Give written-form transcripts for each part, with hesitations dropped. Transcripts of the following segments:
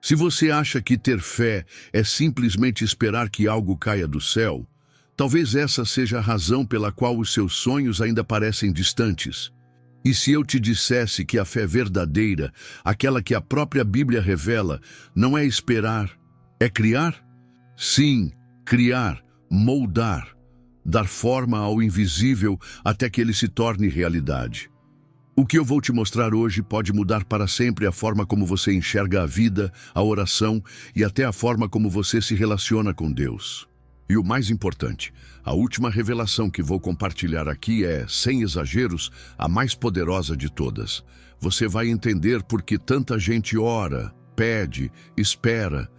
Se você acha que ter fé é simplesmente esperar que algo caia do céu, talvez essa seja a razão pela qual os seus sonhos ainda parecem distantes. E se eu te dissesse que a fé verdadeira, aquela que a própria Bíblia revela, não é esperar, é criar? Sim, criar, moldar, dar forma ao invisível até que ele se torne realidade. O que eu vou te mostrar hoje pode mudar para sempre a forma como você enxerga a vida, a oração e até a forma como você se relaciona com Deus. E o mais importante, a última revelação que vou compartilhar aqui é, sem exageros, a mais poderosa de todas. Você vai entender por que tanta gente ora, pede, espera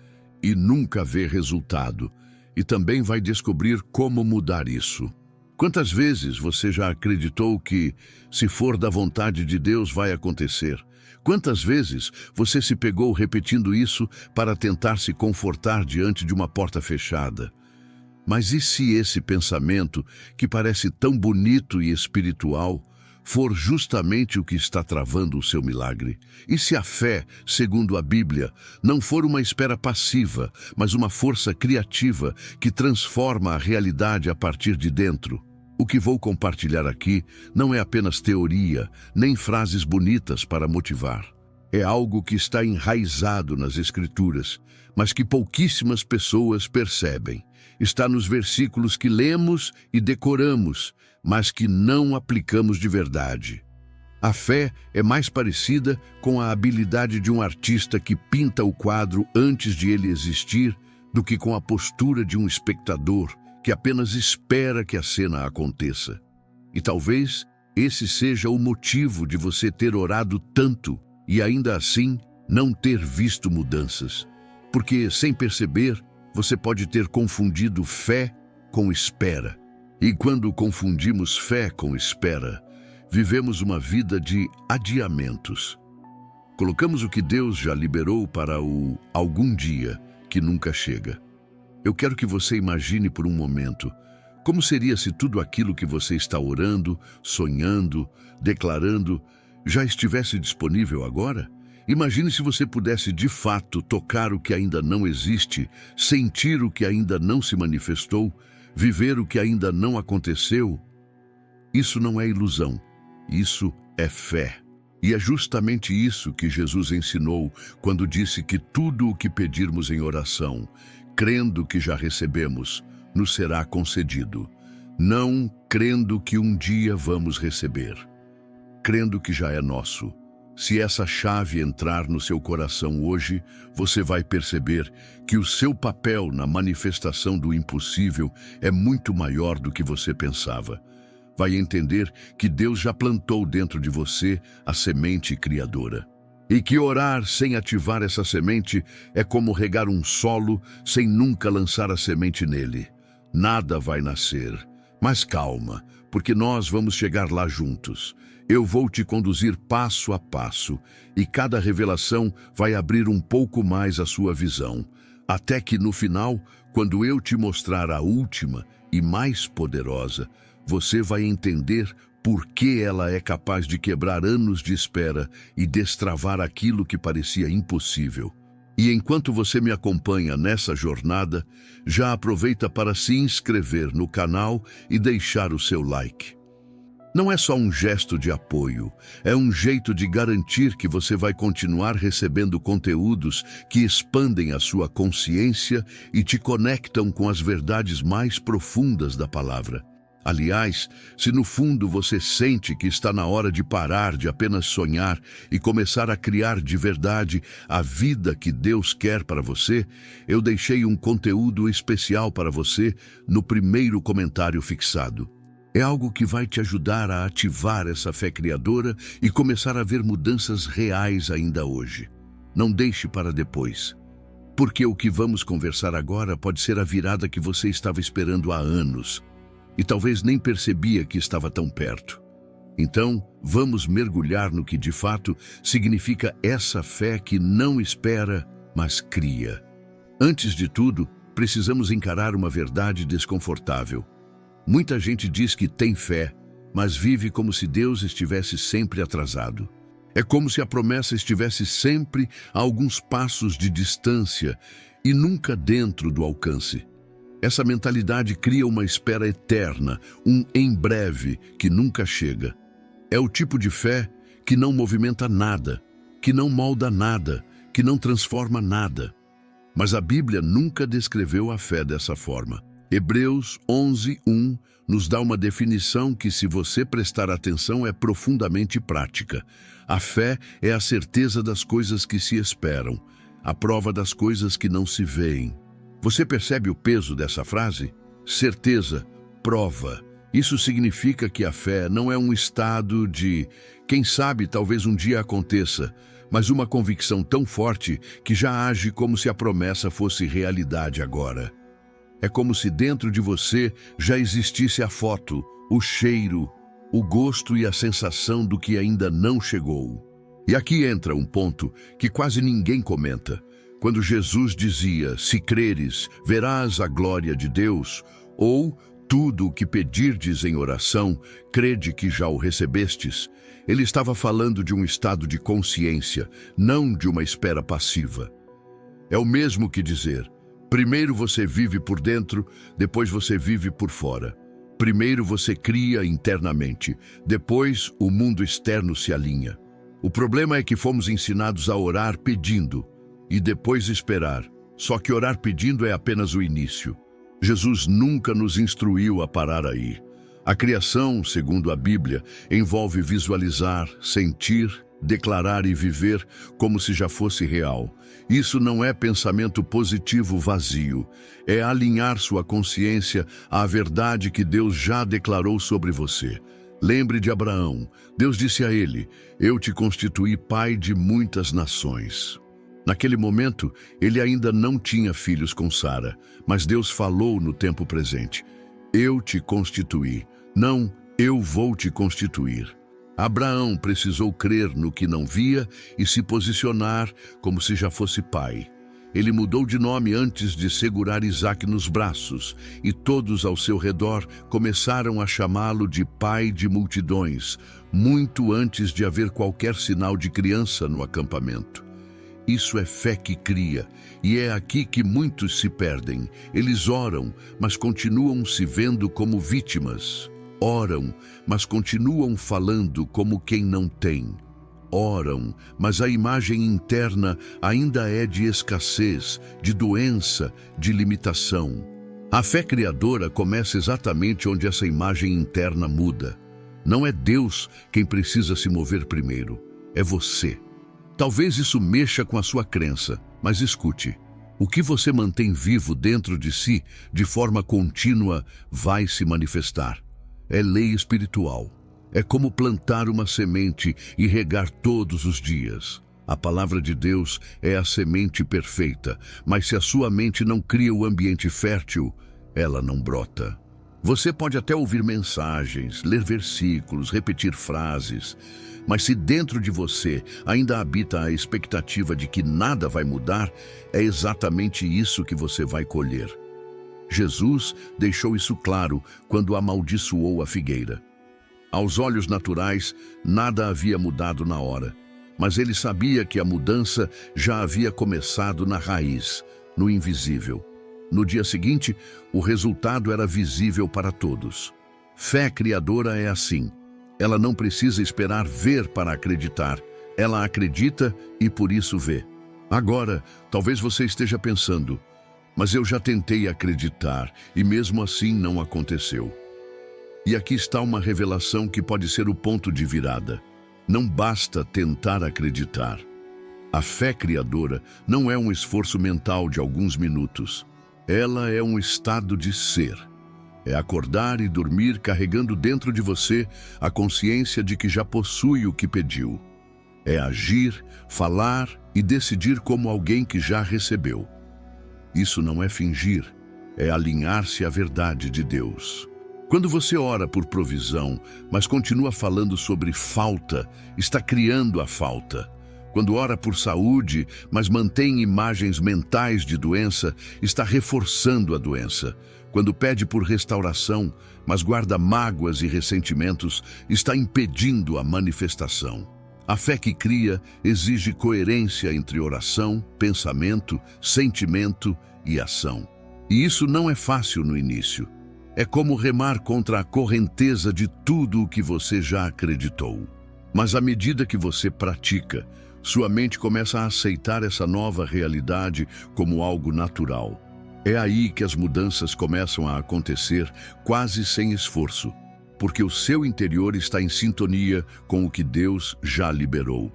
e nunca vê resultado. E também vai descobrir como mudar isso. Quantas vezes você já acreditou que, se for da vontade de Deus, vai acontecer? Quantas vezes você se pegou repetindo isso para tentar se confortar diante de uma porta fechada? Mas e se esse pensamento, que parece tão bonito e espiritual, for justamente o que está travando o seu milagre? E se a fé, segundo a Bíblia, não for uma espera passiva, mas uma força criativa que transforma a realidade a partir de dentro? O que vou compartilhar aqui não é apenas teoria, nem frases bonitas para motivar. É algo que está enraizado nas Escrituras, mas que pouquíssimas pessoas percebem. Está nos versículos que lemos e decoramos, mas que não aplicamos de verdade. A fé é mais parecida com a habilidade de um artista que pinta o quadro antes de ele existir do que com a postura de um espectador que apenas espera que a cena aconteça. E talvez esse seja o motivo de você ter orado tanto e ainda assim não ter visto mudanças. Porque, sem perceber, você pode ter confundido fé com espera. E quando confundimos fé com espera, vivemos uma vida de adiamentos. Colocamos o que Deus já liberou para o algum dia que nunca chega. Eu quero que você imagine por um momento como seria se tudo aquilo que você está orando, sonhando, declarando, já estivesse disponível agora? Imagine se você pudesse de fato tocar o que ainda não existe, sentir o que ainda não se manifestou, viver o que ainda não aconteceu. Isso não é ilusão, isso é fé. E é justamente isso que Jesus ensinou quando disse que tudo o que pedirmos em oração, crendo que já recebemos, nos será concedido. Não crendo que um dia vamos receber, crendo que já é nosso. Se essa chave entrar no seu coração hoje, você vai perceber que o seu papel na manifestação do impossível é muito maior do que você pensava. Vai entender que Deus já plantou dentro de você a semente criadora. E que orar sem ativar essa semente é como regar um solo sem nunca lançar a semente nele. Nada vai nascer. Mas calma, porque nós vamos chegar lá juntos. Eu vou te conduzir passo a passo, e cada revelação vai abrir um pouco mais a sua visão, até que no final, quando eu te mostrar a última e mais poderosa, você vai entender por que ela é capaz de quebrar anos de espera e destravar aquilo que parecia impossível. E enquanto você me acompanha nessa jornada, já aproveita para se inscrever no canal e deixar o seu like. Não é só um gesto de apoio, é um jeito de garantir que você vai continuar recebendo conteúdos que expandem a sua consciência e te conectam com as verdades mais profundas da palavra. Aliás, se no fundo você sente que está na hora de parar de apenas sonhar e começar a criar de verdade a vida que Deus quer para você, eu deixei um conteúdo especial para você no primeiro comentário fixado. É algo que vai te ajudar a ativar essa fé criadora e começar a ver mudanças reais ainda hoje. Não deixe para depois, porque o que vamos conversar agora pode ser a virada que você estava esperando há anos e talvez nem percebia que estava tão perto. Então, vamos mergulhar no que de fato significa essa fé que não espera, mas cria. Antes de tudo, precisamos encarar uma verdade desconfortável. Muita gente diz que tem fé, mas vive como se Deus estivesse sempre atrasado. É como se a promessa estivesse sempre a alguns passos de distância e nunca dentro do alcance. Essa mentalidade cria uma espera eterna, um em breve que nunca chega. É o tipo de fé que não movimenta nada, que não molda nada, que não transforma nada. Mas a Bíblia nunca descreveu a fé dessa forma. Hebreus 11:1 nos dá uma definição que, se você prestar atenção, é profundamente prática. A fé é a certeza das coisas que se esperam, a prova das coisas que não se veem. Você percebe o peso dessa frase? Certeza, prova. Isso significa que a fé não é um estado de, quem sabe, talvez um dia aconteça, mas uma convicção tão forte que já age como se a promessa fosse realidade agora. É como se dentro de você já existisse a foto, o cheiro, o gosto e a sensação do que ainda não chegou. E aqui entra um ponto que quase ninguém comenta. Quando Jesus dizia, se creres, verás a glória de Deus, ou tudo o que pedirdes em oração, crede que já o recebestes, ele estava falando de um estado de consciência, não de uma espera passiva. É o mesmo que dizer, primeiro você vive por dentro, depois você vive por fora. Primeiro você cria internamente, depois o mundo externo se alinha. O problema é que fomos ensinados a orar pedindo e depois esperar. Só que orar pedindo é apenas o início. Jesus nunca nos instruiu a parar aí. A criação, segundo a Bíblia, envolve visualizar, sentir, declarar e viver como se já fosse real. Isso não é pensamento positivo vazio. É alinhar sua consciência à verdade que Deus já declarou sobre você. Lembre de Abraão. Deus disse a ele, eu te constituí pai de muitas nações. Naquele momento, ele ainda não tinha filhos com Sara, mas Deus falou no tempo presente. Eu te constituí. Não, eu vou te constituir. Abraão precisou crer no que não via e se posicionar como se já fosse pai. Ele mudou de nome antes de segurar Isaque nos braços, e todos ao seu redor começaram a chamá-lo de pai de multidões, muito antes de haver qualquer sinal de criança no acampamento. Isso é fé que cria, e é aqui que muitos se perdem. Eles oram, mas continuam se vendo como vítimas. Oram, mas continuam falando como quem não tem. Oram, mas a imagem interna ainda é de escassez, de doença, de limitação. A fé criadora começa exatamente onde essa imagem interna muda. Não é Deus quem precisa se mover primeiro, é você. Talvez isso mexa com a sua crença, mas escute. O que você mantém vivo dentro de si, de forma contínua, vai se manifestar. É lei espiritual. É como plantar uma semente e regar todos os dias. A palavra de Deus é a semente perfeita, mas se a sua mente não cria o ambiente fértil, ela não brota. Você pode até ouvir mensagens, ler versículos, repetir frases, mas se dentro de você ainda habita a expectativa de que nada vai mudar, é exatamente isso que você vai colher. Jesus deixou isso claro quando amaldiçoou a figueira. Aos olhos naturais, nada havia mudado na hora, mas ele sabia que a mudança já havia começado na raiz, no invisível. No dia seguinte, o resultado era visível para todos. Fé criadora é assim. Ela não precisa esperar ver para acreditar. Ela acredita e por isso vê. Agora, talvez você esteja pensando, mas eu já tentei acreditar e mesmo assim não aconteceu. E aqui está uma revelação que pode ser o ponto de virada. Não basta tentar acreditar. A fé criadora não é um esforço mental de alguns minutos. Ela é um estado de ser. É acordar e dormir carregando dentro de você a consciência de que já possui o que pediu. É agir, falar e decidir como alguém que já recebeu. Isso não é fingir, é alinhar-se à verdade de Deus. Quando você ora por provisão, mas continua falando sobre falta, está criando a falta. Quando ora por saúde, mas mantém imagens mentais de doença, está reforçando a doença. Quando pede por restauração, mas guarda mágoas e ressentimentos, está impedindo a manifestação. A fé que cria exige coerência entre oração, pensamento, sentimento e ação. E isso não é fácil no início. É como remar contra a correnteza de tudo o que você já acreditou. Mas à medida que você pratica, sua mente começa a aceitar essa nova realidade como algo natural. É aí que as mudanças começam a acontecer quase sem esforço, porque o seu interior está em sintonia com o que Deus já liberou.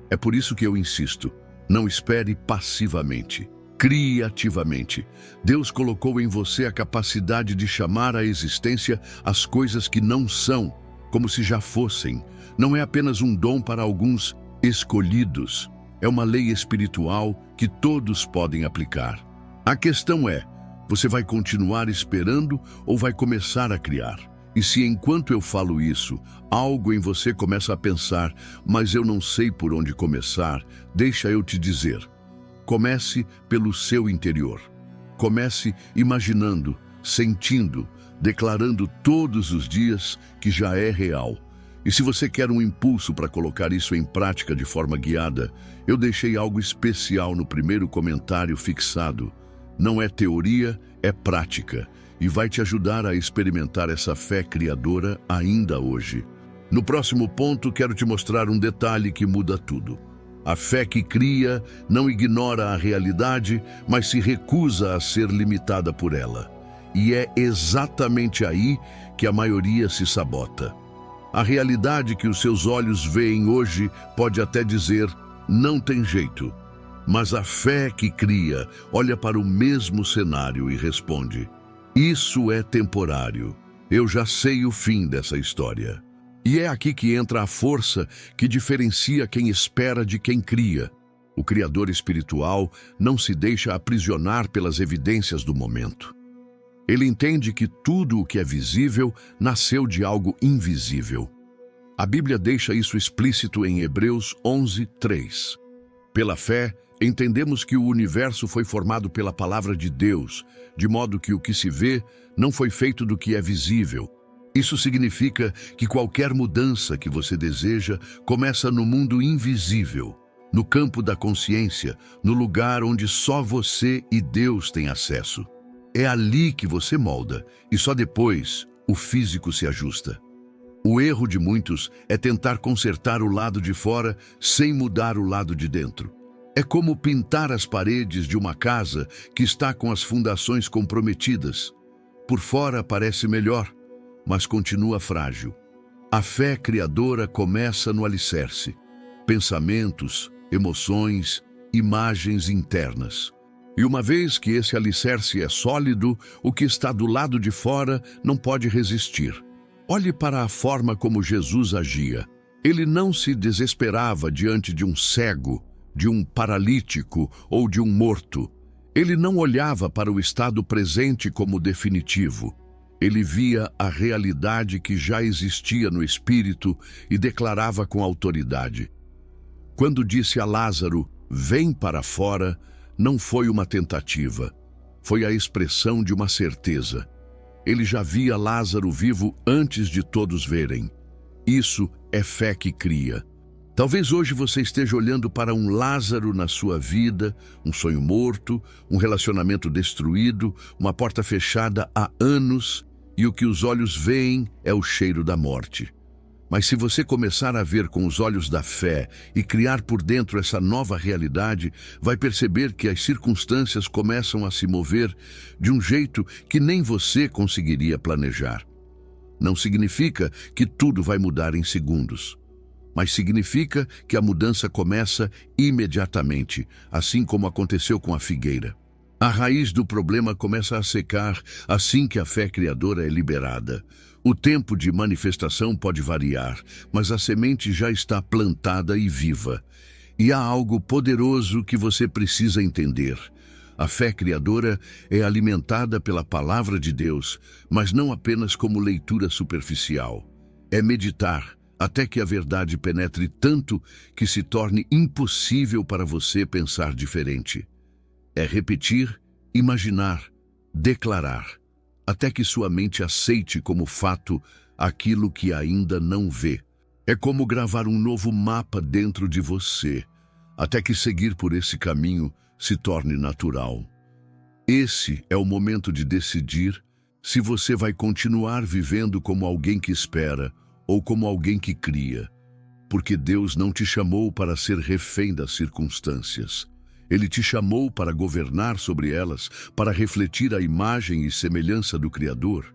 É por isso que eu insisto, não espere passivamente. Crie ativamente. Deus colocou em você a capacidade de chamar à existência as coisas que não são, como se já fossem. Não é apenas um dom para alguns escolhidos. É uma lei espiritual que todos podem aplicar. A questão é, você vai continuar esperando ou vai começar a criar? E se enquanto eu falo isso, algo em você começa a pensar, mas eu não sei por onde começar, deixa eu te dizer. Comece pelo seu interior. Comece imaginando, sentindo, declarando todos os dias que já é real. E se você quer um impulso para colocar isso em prática de forma guiada, eu deixei algo especial no primeiro comentário fixado. Não é teoria, é prática, e vai te ajudar a experimentar essa fé criadora ainda hoje. No próximo ponto, quero te mostrar um detalhe que muda tudo. A fé que cria não ignora a realidade, mas se recusa a ser limitada por ela. E é exatamente aí que a maioria se sabota. A realidade que os seus olhos veem hoje pode até dizer, não tem jeito. Mas a fé que cria olha para o mesmo cenário e responde, isso é temporário. Eu já sei o fim dessa história. E é aqui que entra a força que diferencia quem espera de quem cria. O Criador espiritual não se deixa aprisionar pelas evidências do momento. Ele entende que tudo o que é visível nasceu de algo invisível. A Bíblia deixa isso explícito em Hebreus 11:3. Pela fé, entendemos que o universo foi formado pela palavra de Deus, de modo que o que se vê não foi feito do que é visível. Isso significa que qualquer mudança que você deseja começa no mundo invisível, no campo da consciência, no lugar onde só você e Deus têm acesso. É ali que você molda, e só depois o físico se ajusta. O erro de muitos é tentar consertar o lado de fora sem mudar o lado de dentro. É como pintar as paredes de uma casa que está com as fundações comprometidas. Por fora parece melhor, mas continua frágil. A fé criadora começa no alicerce. Pensamentos, emoções, imagens internas. E uma vez que esse alicerce é sólido, o que está do lado de fora não pode resistir. Olhe para a forma como Jesus agia. Ele não se desesperava diante de um cego, de um paralítico ou de um morto. Ele não olhava para o estado presente como definitivo. Ele via a realidade que já existia no espírito e declarava com autoridade. Quando disse a Lázaro, vem para fora, não foi uma tentativa, foi a expressão de uma certeza. Ele já via Lázaro vivo antes de todos verem. Isso é fé que cria. Talvez hoje você esteja olhando para um Lázaro na sua vida, um sonho morto, um relacionamento destruído, uma porta fechada há anos, e o que os olhos veem é o cheiro da morte. Mas se você começar a ver com os olhos da fé e criar por dentro essa nova realidade, vai perceber que as circunstâncias começam a se mover de um jeito que nem você conseguiria planejar. Não significa que tudo vai mudar em segundos, mas significa que a mudança começa imediatamente, assim como aconteceu com a figueira. A raiz do problema começa a secar assim que a fé criadora é liberada. O tempo de manifestação pode variar, mas a semente já está plantada e viva. E há algo poderoso que você precisa entender. A fé criadora é alimentada pela palavra de Deus, mas não apenas como leitura superficial. É meditar até que a verdade penetre tanto que se torne impossível para você pensar diferente. É repetir, imaginar, declarar, até que sua mente aceite como fato aquilo que ainda não vê. É como gravar um novo mapa dentro de você, até que seguir por esse caminho se torne natural. Esse é o momento de decidir se você vai continuar vivendo como alguém que espera ou como alguém que cria. Porque Deus não te chamou para ser refém das circunstâncias. Ele te chamou para governar sobre elas, para refletir a imagem e semelhança do Criador.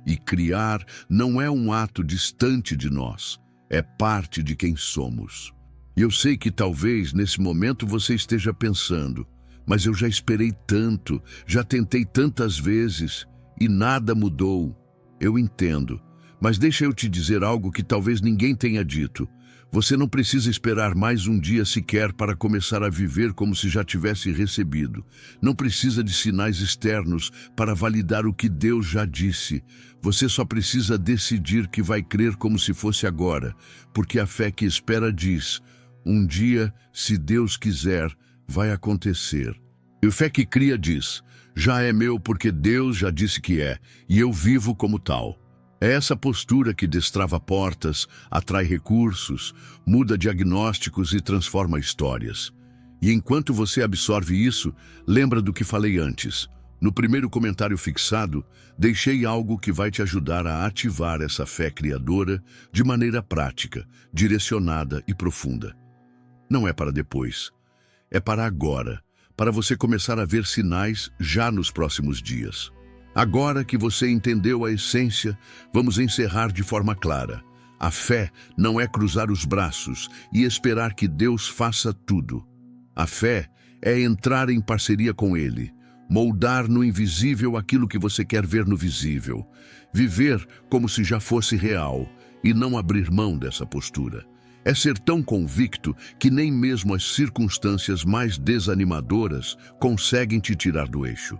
E criar não é um ato distante de nós, é parte de quem somos. E eu sei que talvez nesse momento você esteja pensando, mas eu já esperei tanto, já tentei tantas vezes e nada mudou. Eu entendo, mas deixa eu te dizer algo que talvez ninguém tenha dito. Você não precisa esperar mais um dia sequer para começar a viver como se já tivesse recebido. Não precisa de sinais externos para validar o que Deus já disse. Você só precisa decidir que vai crer como se fosse agora, porque a fé que espera diz: um dia, se Deus quiser, vai acontecer. E a fé que cria diz: já é meu porque Deus já disse que é, e eu vivo como tal. É essa postura que destrava portas, atrai recursos, muda diagnósticos e transforma histórias. E enquanto você absorve isso, lembra do que falei antes. No primeiro comentário fixado, deixei algo que vai te ajudar a ativar essa fé criadora de maneira prática, direcionada e profunda. Não é para depois, é para agora, para você começar a ver sinais já nos próximos dias. Agora que você entendeu a essência, vamos encerrar de forma clara. A fé não é cruzar os braços e esperar que Deus faça tudo. A fé é entrar em parceria com Ele, moldar no invisível aquilo que você quer ver no visível, viver como se já fosse real e não abrir mão dessa postura. É ser tão convicto que nem mesmo as circunstâncias mais desanimadoras conseguem te tirar do eixo.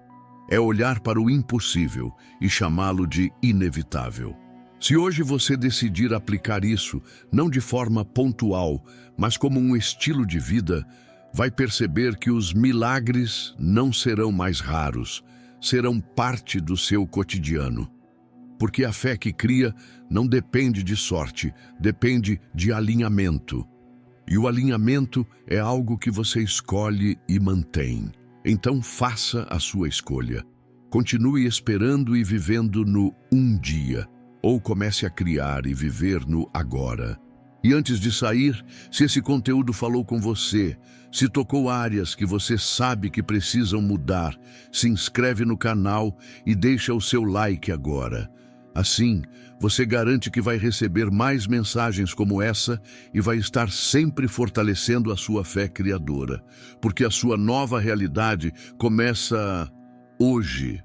É olhar para o impossível e chamá-lo de inevitável. Se hoje você decidir aplicar isso, não de forma pontual, mas como um estilo de vida, vai perceber que os milagres não serão mais raros, serão parte do seu cotidiano. Porque a fé que cria não depende de sorte, depende de alinhamento. E o alinhamento é algo que você escolhe e mantém. Então faça a sua escolha. Continue esperando e vivendo no um dia, ou comece a criar e viver no agora. E antes de sair, se esse conteúdo falou com você, se tocou áreas que você sabe que precisam mudar, se inscreve no canal e deixa o seu like agora. Assim, você garante que vai receber mais mensagens como essa e vai estar sempre fortalecendo a sua fé criadora, porque a sua nova realidade começa hoje.